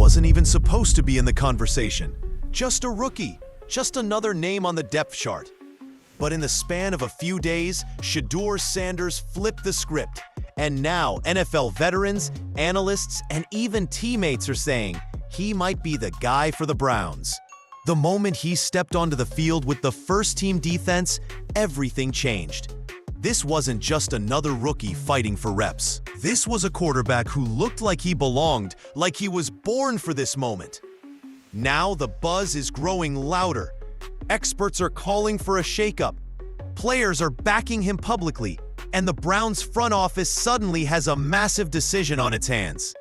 wasn't even supposed to be in the conversation. Just a rookie, just another name on the depth chart. But in the span of a few days, Shedeur Sanders flipped the script. And now NFL veterans, analysts, and even teammates are saying he might be the guy for the Browns. The moment he stepped onto the field with the first-team defense, everything changed. This wasn't just another rookie fighting for reps. This was a quarterback who looked like he belonged, like he was born for this moment. Now the buzz is growing louder. Experts are calling for a shakeup. Players are backing him publicly, and the Browns front office suddenly has a massive decision on its hands.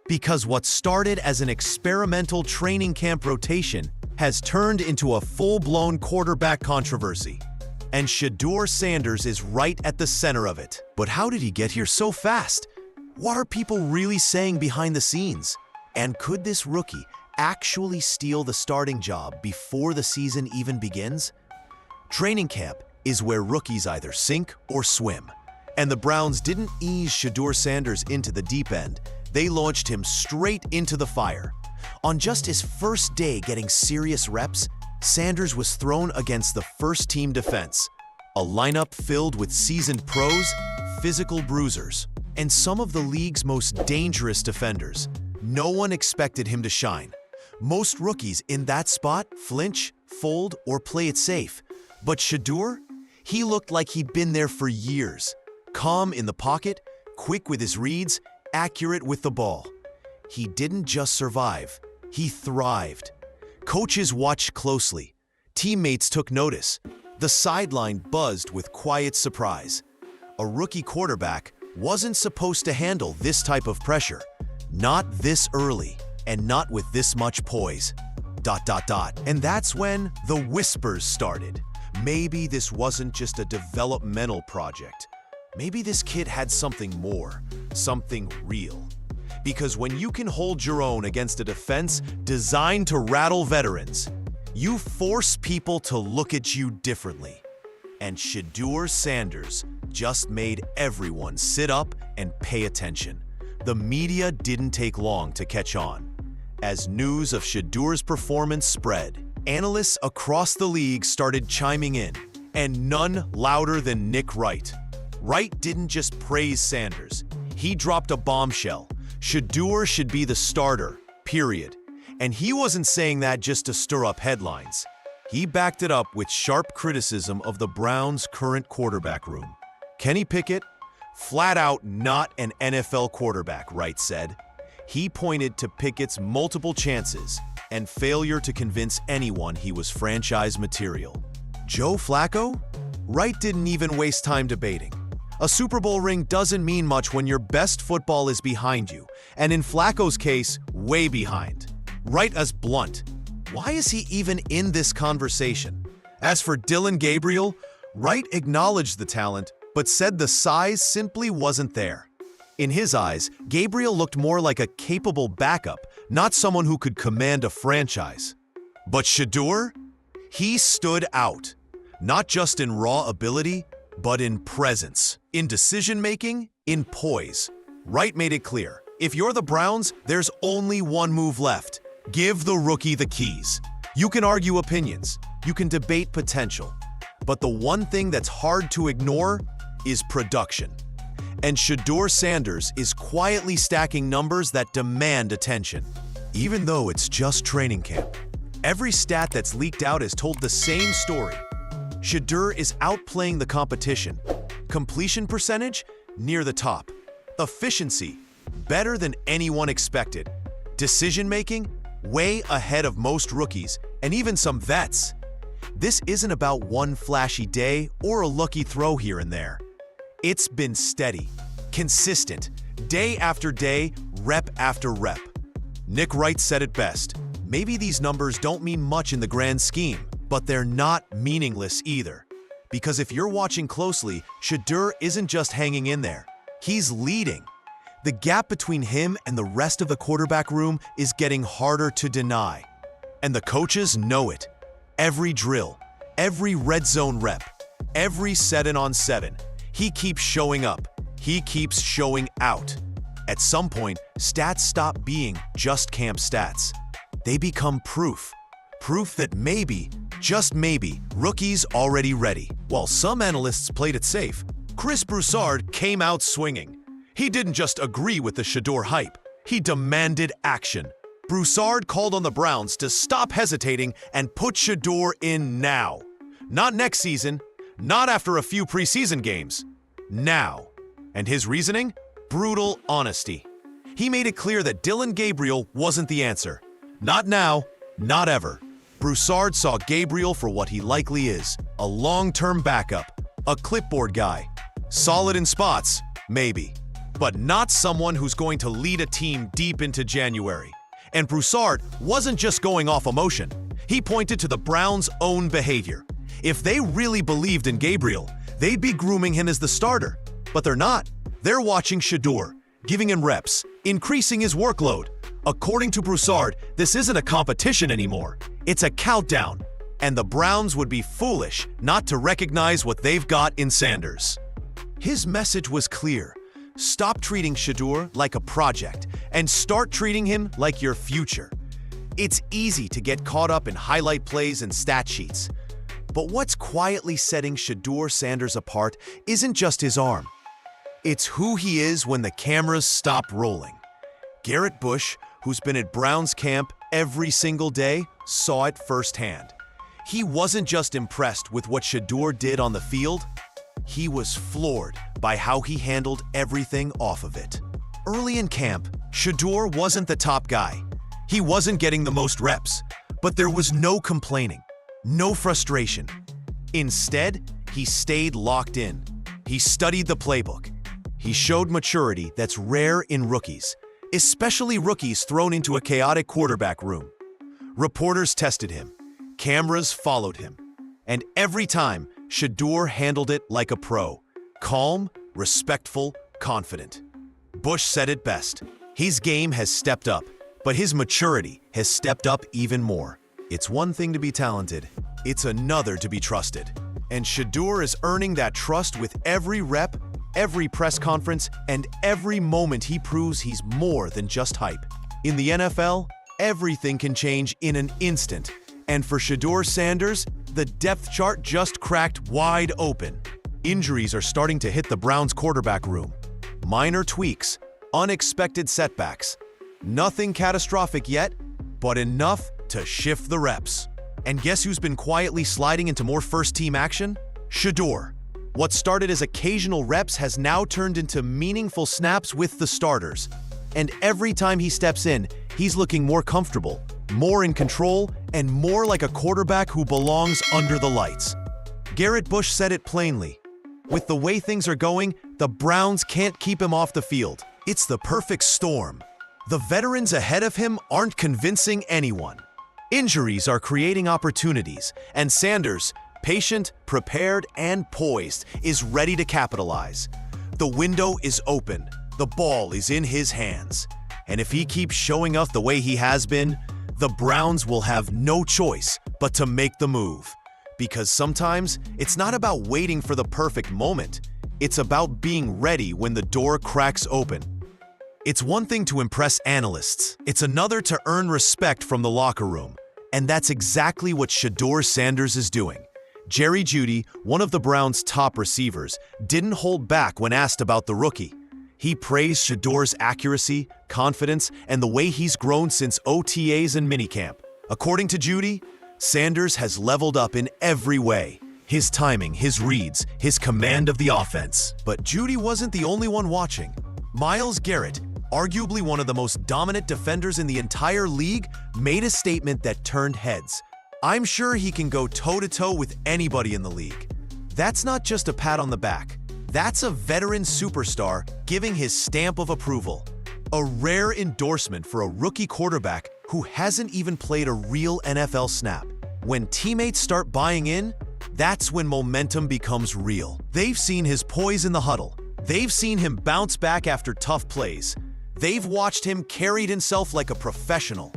Because what started as an experimental training camp rotation has turned into a full-blown quarterback controversy. And Shedeur Sanders is right at the center of it. But how did he get here so fast? What are people really saying behind the scenes? And could this rookie actually steal the starting job before the season even begins? Training camp is where rookies either sink or swim. And the Browns didn't ease Shedeur Sanders into the deep end. They launched him straight into the fire. On just his first day getting serious reps, Sanders was thrown against the first-team defense, a lineup filled with seasoned pros, physical bruisers, and some of the league's most dangerous defenders. No one expected him to shine. Most rookies in that spot flinch, fold, or play it safe. But Shedeur? He looked like he'd been there for years. Calm in the pocket, quick with his reads, accurate with the ball. He didn't just survive, he thrived. Coaches watched closely. Teammates took notice. The sideline buzzed with quiet surprise. A rookie quarterback wasn't supposed to handle this type of pressure. Not this early, and not with this much poise. ... And that's when the whispers started. Maybe this wasn't just a developmental project. Maybe this kid had something more, something real. Because when you can hold your own against a defense designed to rattle veterans, you force people to look at you differently. And Shedeur Sanders just made everyone sit up and pay attention. The media didn't take long to catch on. As news of Shedeur's performance spread, analysts across the league started chiming in, and none louder than Nick Wright. Wright didn't just praise Sanders, he dropped a bombshell. Shedeur should be the starter, period. And he wasn't saying that just to stir up headlines. He backed it up with sharp criticism of the Browns' current quarterback room. Kenny Pickett? Flat out not an NFL quarterback, Wright said. He pointed to Pickett's multiple chances and failure to convince anyone he was franchise material. Joe Flacco? Wright didn't even waste time debating. A Super Bowl ring doesn't mean much when your best football is behind you, and in Flacco's case, way behind. Wright as blunt. Why is he even in this conversation? As for Dillon Gabriel, Wright acknowledged the talent, but said the size simply wasn't there. In his eyes, Gabriel looked more like a capable backup, not someone who could command a franchise. But Shedeur? He stood out, not just in raw ability, but in presence, in decision-making, in poise. Wright made it clear, if you're the Browns, there's only one move left. Give the rookie the keys. You can argue opinions, you can debate potential, but the one thing that's hard to ignore is production. And Shedeur Sanders is quietly stacking numbers that demand attention. Even though it's just training camp, every stat that's leaked out has told the same story. Shedeur is outplaying the competition. Completion percentage? Near the top. Efficiency? Better than anyone expected. Decision-making? Way ahead of most rookies, and even some vets. This isn't about one flashy day or a lucky throw here and there. It's been steady, consistent, day after day, rep after rep. Nick Wright said it best. Maybe these numbers don't mean much in the grand scheme, but they're not meaningless either. Because if you're watching closely, Shedeur isn't just hanging in there. He's leading. The gap between him and the rest of the quarterback room is getting harder to deny. And the coaches know it. Every drill, every red zone rep, every 7-on-7, he keeps showing up. He keeps showing out. At some point, stats stop being just camp stats. They become proof. Proof that maybe, just maybe, rookie's already ready. While some analysts played it safe, Chris Broussard came out swinging. He didn't just agree with the Shedeur hype, he demanded action. Broussard called on the Browns to stop hesitating and put Shedeur in now. Not next season, not after a few preseason games. Now. And his reasoning? Brutal honesty. He made it clear that Dillon Gabriel wasn't the answer. Not now, not ever. Broussard saw Gabriel for what he likely is, a long-term backup, a clipboard guy. Solid in spots, maybe, but not someone who's going to lead a team deep into January. And Broussard wasn't just going off emotion. He pointed to the Browns' own behavior. If they really believed in Gabriel, they'd be grooming him as the starter. But they're not. They're watching Shedeur, giving him reps, increasing his workload. According to Broussard, this isn't a competition anymore. It's a countdown. And the Browns would be foolish not to recognize what they've got in Sanders. His message was clear. Stop treating Shedeur like a project and start treating him like your future. It's easy to get caught up in highlight plays and stat sheets. But what's quietly setting Shedeur Sanders apart isn't just his arm. It's who he is when the cameras stop rolling. Garrett Bush, who's been at Browns camp every single day, saw it firsthand. He wasn't just impressed with what Shedeur did on the field, he was floored by how he handled everything off of it. Early in camp, Shedeur wasn't the top guy. He wasn't getting the most reps, but there was no complaining, no frustration. Instead, he stayed locked in. He studied the playbook. He showed maturity that's rare in rookies, especially rookies thrown into a chaotic quarterback room. Reporters tested him. Cameras followed him. And every time, Shedeur handled it like a pro. Calm, respectful, confident. Bush said it best. His game has stepped up, but his maturity has stepped up even more. It's one thing to be talented. It's another to be trusted. And Shedeur is earning that trust with every rep, every press conference, and every moment he proves he's more than just hype. In the NFL, everything can change in an instant. And for Shedeur Sanders, the depth chart just cracked wide open. Injuries are starting to hit the Browns' quarterback room. Minor tweaks, unexpected setbacks. Nothing catastrophic yet, but enough to shift the reps. And guess who's been quietly sliding into more first-team action? Shedeur. What started as occasional reps has now turned into meaningful snaps with the starters. And every time he steps in, he's looking more comfortable, more in control, and more like a quarterback who belongs under the lights. Garrett Bush said it plainly. With the way things are going, the Browns can't keep him off the field. It's the perfect storm. The veterans ahead of him aren't convincing anyone. Injuries are creating opportunities, and Sanders, patient, prepared, and poised, is ready to capitalize. The window is open. The ball is in his hands. And if he keeps showing up the way he has been, the Browns will have no choice but to make the move. Because sometimes it's not about waiting for the perfect moment. It's about being ready when the door cracks open. It's one thing to impress analysts. It's another to earn respect from the locker room. And that's exactly what Shedeur Sanders is doing. Jerry Jeudy, one of the Browns' top receivers, didn't hold back when asked about the rookie. He praised Shedeur's accuracy, confidence, and the way he's grown since OTAs and minicamp. According to Jeudy, Sanders has leveled up in every way. His timing, his reads, his command of the offense. But Jeudy wasn't the only one watching. Myles Garrett, arguably one of the most dominant defenders in the entire league, made a statement that turned heads. I'm sure he can go toe-to-toe with anybody in the league. That's not just a pat on the back. That's a veteran superstar giving his stamp of approval. A rare endorsement for a rookie quarterback who hasn't even played a real NFL snap. When teammates start buying in, that's when momentum becomes real. They've seen his poise in the huddle. They've seen him bounce back after tough plays. They've watched him carry himself like a professional.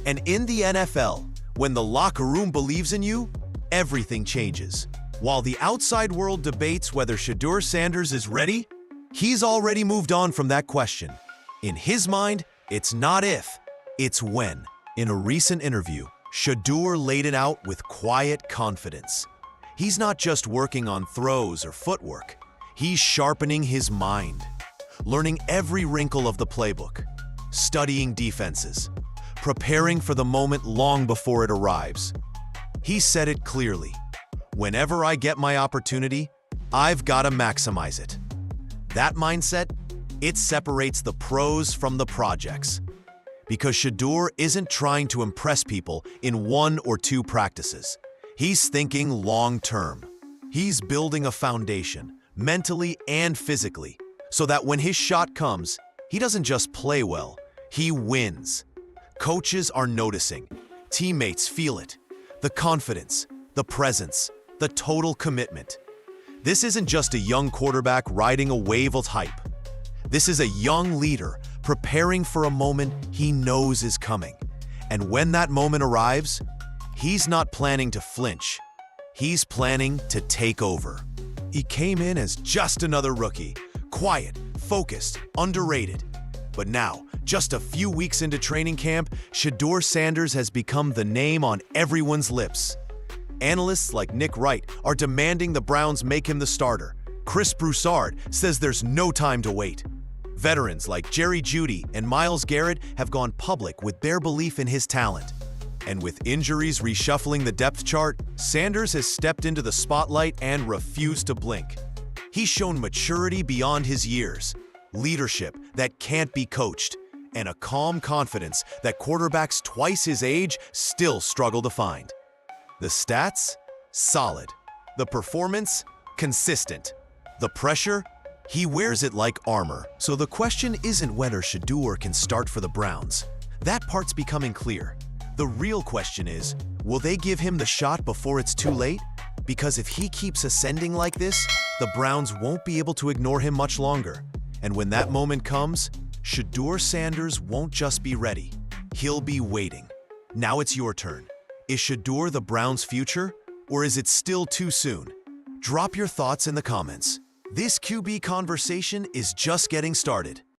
And in the NFL, when the locker room believes in you, everything changes. While the outside world debates whether Shedeur Sanders is ready, he's already moved on from that question. In his mind, it's not if, it's when. In a recent interview, Shedeur laid it out with quiet confidence. He's not just working on throws or footwork. He's sharpening his mind, learning every wrinkle of the playbook, studying defenses, preparing for the moment long before it arrives. He said it clearly. Whenever I get my opportunity, I've got to maximize it. That mindset, it separates the pros from the projects. Because Shedeur isn't trying to impress people in 1 or 2 practices. He's thinking long-term. He's building a foundation, mentally and physically, so that when his shot comes, he doesn't just play well, he wins. Coaches are noticing. Teammates feel it. The confidence, the presence, the total commitment. This isn't just a young quarterback riding a wave of hype. This is a young leader preparing for a moment he knows is coming. And when that moment arrives, he's not planning to flinch. He's planning to take over. He came in as just another rookie, quiet, focused, underrated. But now, just a few weeks into training camp, Shedeur Sanders has become the name on everyone's lips. Analysts like Nick Wright are demanding the Browns make him the starter. Chris Broussard says there's no time to wait. Veterans like Jerry Jeudy and Myles Garrett have gone public with their belief in his talent. And with injuries reshuffling the depth chart, Sanders has stepped into the spotlight and refused to blink. He's shown maturity beyond his years, leadership that can't be coached, and a calm confidence that quarterbacks twice his age still struggle to find. The stats? Solid. The performance? Consistent. The pressure? He wears it like armor. So the question isn't whether Shedeur can start for the Browns. That part's becoming clear. The real question is, will they give him the shot before it's too late? Because if he keeps ascending like this, the Browns won't be able to ignore him much longer. And when that moment comes, Shedeur Sanders won't just be ready. He'll be waiting. Now it's your turn. Is Shedeur the Browns' future, or is it still too soon? Drop your thoughts in the comments. This QB conversation is just getting started.